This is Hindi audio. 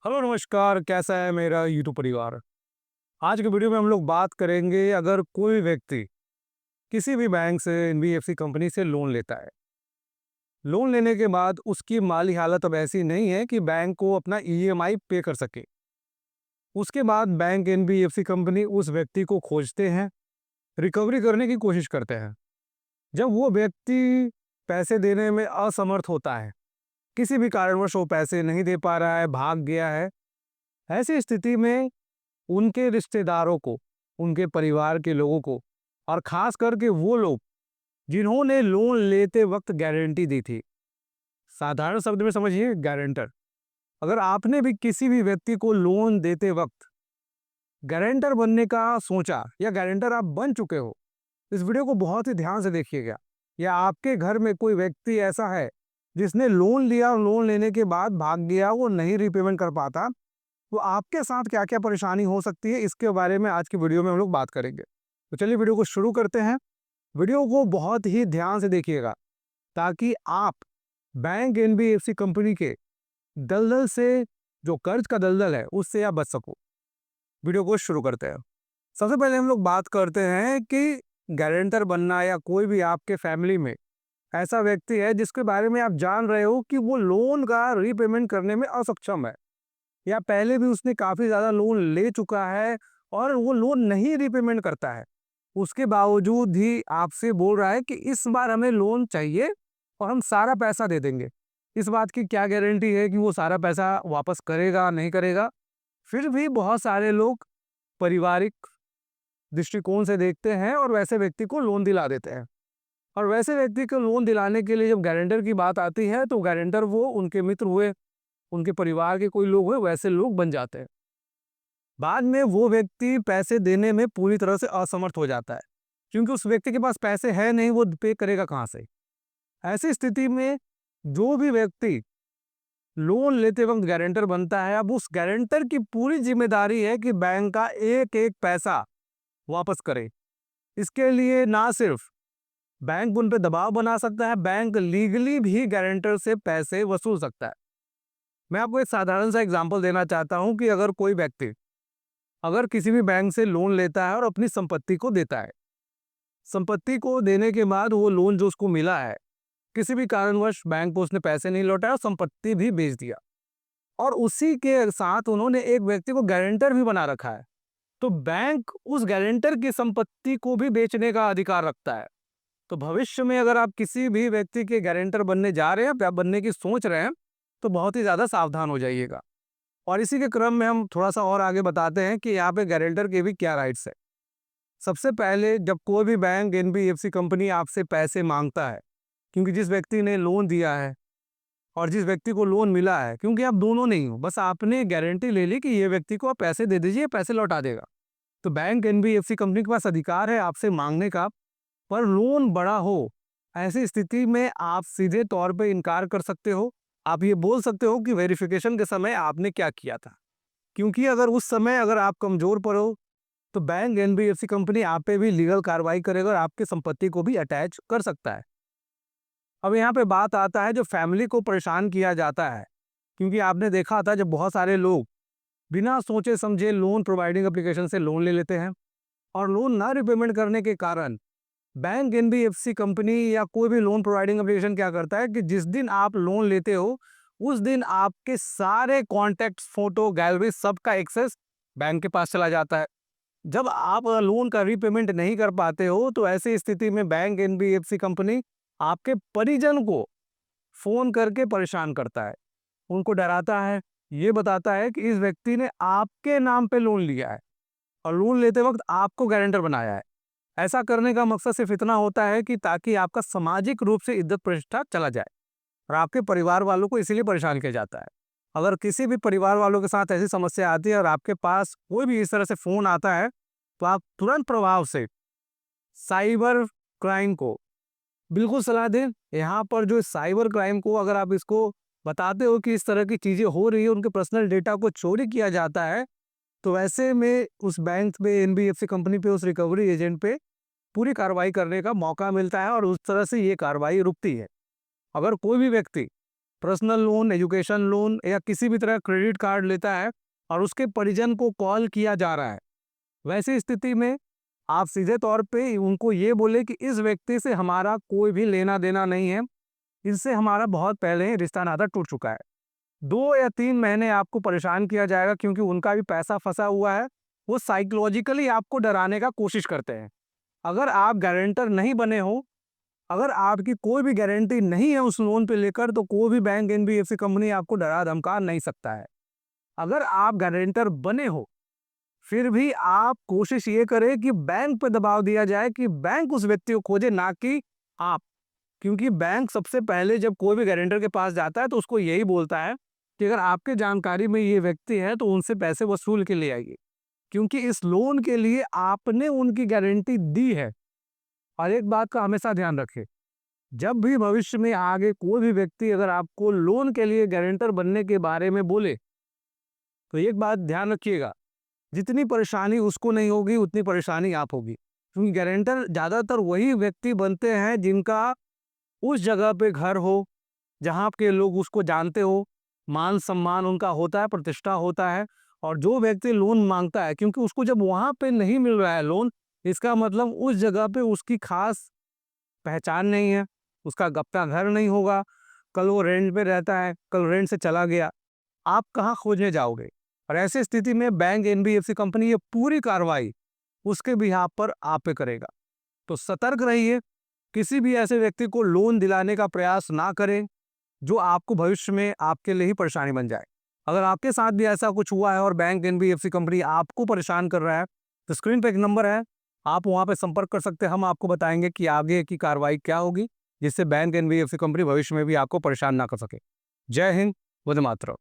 हेलो नमस्कार, कैसा है मेरा यूट्यूब परिवार। आज के वीडियो में हम लोग बात करेंगे, अगर कोई व्यक्ति किसी भी बैंक से, एनबीएफसी कंपनी से लोन लेता है। लोन लेने के बाद उसकी माली हालत अब ऐसी नहीं है कि बैंक को अपना ईएमआई पे कर सके। उसके बाद बैंक, एनबीएफसी कंपनी उस व्यक्ति को खोजते हैं, रिकवरी करने की कोशिश करते हैं। जब वो व्यक्ति पैसे देने में असमर्थ होता है, किसी भी कारणवश वो पैसे नहीं दे पा रहा है, भाग गया है, ऐसी स्थिति में उनके रिश्तेदारों को, उनके परिवार के लोगों को, और खास करके वो लोग जिन्होंने लोन लेते वक्त गारंटी दी थी, साधारण शब्द में समझिए, गारंटर। अगर आपने भी किसी भी व्यक्ति को लोन देते वक्त गारंटर बनने का सोचा या गारंटर आप बन चुके हो, इस वीडियो को बहुत ही ध्यान से देखिएगा। या आपके घर में कोई व्यक्ति ऐसा है जिसने लोन लिया और लोन लेने के बाद भाग गया, वो नहीं रीपेमेंट कर पाता, तो आपके साथ क्या क्या परेशानी हो सकती है, इसके बारे में आज की वीडियो में हम लोग बात करेंगे। तो चलिए वीडियो को शुरू करते हैं। वीडियो को बहुत ही ध्यान से देखिएगा ताकि आप बैंक, एनबीएफसी कंपनी के दलदल से, जो कर्ज का दलदल है, उससे आप बच सको। वीडियो को शुरू करते हैं। सबसे पहले हम लोग बात करते हैं कि गारंटर बनना, या कोई भी आपके फैमिली में ऐसा व्यक्ति है जिसके बारे में आप जान रहे हो कि वो लोन का रीपेमेंट करने में असक्षम है, या पहले भी उसने काफ़ी ज़्यादा लोन ले चुका है और वो लोन नहीं रीपेमेंट करता है, उसके बावजूद ही आपसे बोल रहा है कि इस बार हमें लोन चाहिए और हम सारा पैसा दे देंगे। इस बात की क्या गारंटी है कि वो सारा पैसा वापस करेगा, नहीं करेगा? फिर भी बहुत सारे लोग पारिवारिक दृष्टिकोण से देखते हैं और वैसे व्यक्ति को लोन दिला देते हैं। और वैसे व्यक्ति को लोन दिलाने के लिए जब गारंटर की बात आती है, तो गारंटर वो उनके मित्र हुए, उनके परिवार के कोई लोग हुए, वैसे लोग बन जाते हैं। बाद में वो व्यक्ति पैसे देने में पूरी तरह से असमर्थ हो जाता है, क्योंकि उस व्यक्ति के पास पैसे है नहीं, वो पे करेगा कहाँ से? ऐसी स्थिति में जो भी व्यक्ति लोन लेते वक्त गारंटर बनता है, अब उस गारंटर की पूरी जिम्मेदारी है कि बैंक का एक एक पैसा वापस करे। इसके लिए ना सिर्फ बैंक उन पे दबाव बना सकता है, बैंक लीगली भी गारंटर से पैसे वसूल सकता है। मैं आपको एक साधारण सा एग्जांपल देना चाहता हूं कि अगर कोई व्यक्ति अगर किसी भी बैंक से लोन लेता है और अपनी संपत्ति को देता है, संपत्ति को देने के बाद वो लोन जो उसको मिला है, किसी भी कारणवश बैंक को उसने पैसे नहीं लौटाए और संपत्ति भी बेच दिया, और उसी के साथ उन्होंने एक व्यक्ति को गारंटर भी बना रखा है, तो बैंक उस गारंटर की संपत्ति को भी बेचने का अधिकार रखता है। तो भविष्य में अगर आप किसी भी व्यक्ति के गारंटर बनने जा रहे हैं या बनने की सोच रहे हैं, तो बहुत ही ज़्यादा सावधान हो जाइएगा। और इसी के क्रम में हम थोड़ा-सा और आगे बताते हैं कि यहाँ पे गारंटर के भी क्या राइट्स है। सबसे पहले जब कोई भी बैंक, एनबीएफसी कंपनी आपसे पैसे माँगता है, क्योंकि जिस व्यक्ति ने लोन दिया है और जिस व्यक्ति को लोन मिला है, क्योंकि आप दोनों नहीं हो, बस आपने गारंटी ले ली कि ये व्यक्ति को आप पैसे दे दीजिए, पैसे लौटा देगा। तो बैंक, एनबीएफसी कंपनी के पास अधिकार है आपसे माँगने का, पर लोन बड़ा हो, ऐसी स्थिति में आप सीधे तौर पे इनकार कर सकते हो। आप ये बोल सकते हो कि वेरिफिकेशन के समय आपने क्या किया था। क्योंकि अगर उस समय अगर आप कमज़ोर पड़ो, तो बैंक, एनबीएफसी कंपनी आप पे भी लीगल कार्रवाई करेगा और आपकी संपत्ति को भी अटैच कर सकता है। अब यहाँ पे बात आता है, जो फैमिली को परेशान किया जाता है, क्योंकि आपने देखा था जब बहुत सारे लोग बिना सोचे समझे लोन प्रोवाइडिंग एप्लीकेशन से लोन ले लेते हैं, और लोन ना रिपेमेंट करने के कारण बैंक, एनबीएफसी कंपनी या कोई भी लोन प्रोवाइडिंग एप्लीकेशन क्या करता है कि जिस दिन आप लोन लेते हो, उस दिन आपके सारे कॉन्टैक्ट्स, फोटो, गैलरी, सबका एक्सेस बैंक के पास चला जाता है। जब आप लोन का रीपेमेंट नहीं कर पाते हो, तो ऐसी स्थिति में बैंक, एनबीएफसी कंपनी आपके परिजन को फ़ोन करके परेशान करता है। उनको डराता है, ये बताता है कि इस व्यक्ति ने आपके नाम पे लोन लिया है और लोन लेते वक़्त आपको गारंटर बनाया है। ऐसा करने का मकसद सिर्फ़ इतना होता है कि ताकि आपका सामाजिक रूप से इज़्ज़त प्रतिष्ठा चला जाए, और आपके परिवार वालों को इसीलिए परेशान किया जाता है। अगर किसी भी परिवार वालों के साथ ऐसी समस्या आती है और आपके पास कोई भी इस तरह से फ़ोन आता है, तो आप तुरंत प्रभाव से साइबर क्राइम को बिल्कुल सलाह दें। यहाँ पर जो साइबर क्राइम को अगर आप इसको बताते हो कि इस तरह की चीज़ें हो रही है, उनके पर्सनल डेटा को चोरी किया जाता है, तो ऐसे में उस बैंक पे, एनबीएफसी कंपनी पे, उस रिकवरी एजेंट पे पूरी कार्रवाई करने का मौका मिलता है और उस तरह से ये कार्रवाई रुकती है। अगर कोई भी व्यक्ति पर्सनल लोन, एजुकेशन लोन या किसी भी तरह क्रेडिट कार्ड लेता है और उसके परिजन को कॉल किया जा रहा है, वैसी स्थिति में आप सीधे तौर पे उनको ये बोले कि इस व्यक्ति से हमारा कोई भी लेना देना नहीं है, इससे हमारा बहुत पहले ही रिश्ता नाता टूट चुका है। 2 या 3 महीने आपको परेशान किया जाएगा क्योंकि उनका भी पैसा फंसा हुआ है। वो साइकोलॉजिकली आपको डराने का कोशिश करते हैं। अगर आप गारंटर नहीं बने हो, अगर आपकी कोई भी गारंटी नहीं है उस लोन पे लेकर, तो कोई भी बैंक, एनबीएफसी कंपनी आपको डरा धमका नहीं सकता है। अगर आप गारंटर बने हो, फिर भी आप कोशिश ये करें कि बैंक पे दबाव दिया जाए कि बैंक उस व्यक्ति को खोजे, ना कि आप। क्योंकि बैंक सबसे पहले जब कोई भी गारंटर के पास जाता है तो उसको यही बोलता है कि अगर आपके जानकारी में ये व्यक्ति है तो उनसे पैसे वसूल के ले आइए, क्योंकि इस लोन के लिए आपने उनकी गारंटी दी है। और एक बात का हमेशा ध्यान रखें, जब भी भविष्य में आगे कोई भी व्यक्ति अगर आपको लोन के लिए गारंटर बनने के बारे में बोले, तो एक बात ध्यान रखिएगा, जितनी परेशानी उसको नहीं होगी उतनी परेशानी आप होगी। क्योंकि गारंटर ज़्यादातर वही व्यक्ति बनते हैं जिनका उस जगह पे घर हो, जहाँ के लोग उसको जानते हो, मान सम्मान उनका होता है, प्रतिष्ठा होता है। और जो व्यक्ति लोन मांगता है, क्योंकि उसको जब वहाँ पे नहीं मिल रहा है लोन, इसका मतलब उस जगह पे उसकी खास पहचान नहीं है, उसका अपना घर नहीं होगा, कल वो रेंट पे रहता है, कल रेंट से चला गया, आप कहाँ खोजने जाओगे? और ऐसी स्थिति में बैंक, एनबीएफसी कंपनी ये पूरी कार्रवाई उसके बिहाफ पर आप पे करेगा। तो सतर्क रहिए, किसी भी ऐसे व्यक्ति को लोन दिलाने का प्रयास ना करें जो आपको भविष्य में आपके लिए ही परेशानी बन जाए। अगर आपके साथ भी ऐसा कुछ हुआ है और बैंक, एनबीएफसी कंपनी आपको परेशान कर रहा है, तो स्क्रीन पे एक नंबर है, आप वहां पे संपर्क कर सकते हैं। हम आपको बताएंगे कि आगे की कार्रवाई क्या होगी, जिससे बैंक, एनबीएफसी कंपनी भविष्य में भी आपको परेशान ना कर सके। जय हिंद, वंदे मातरम।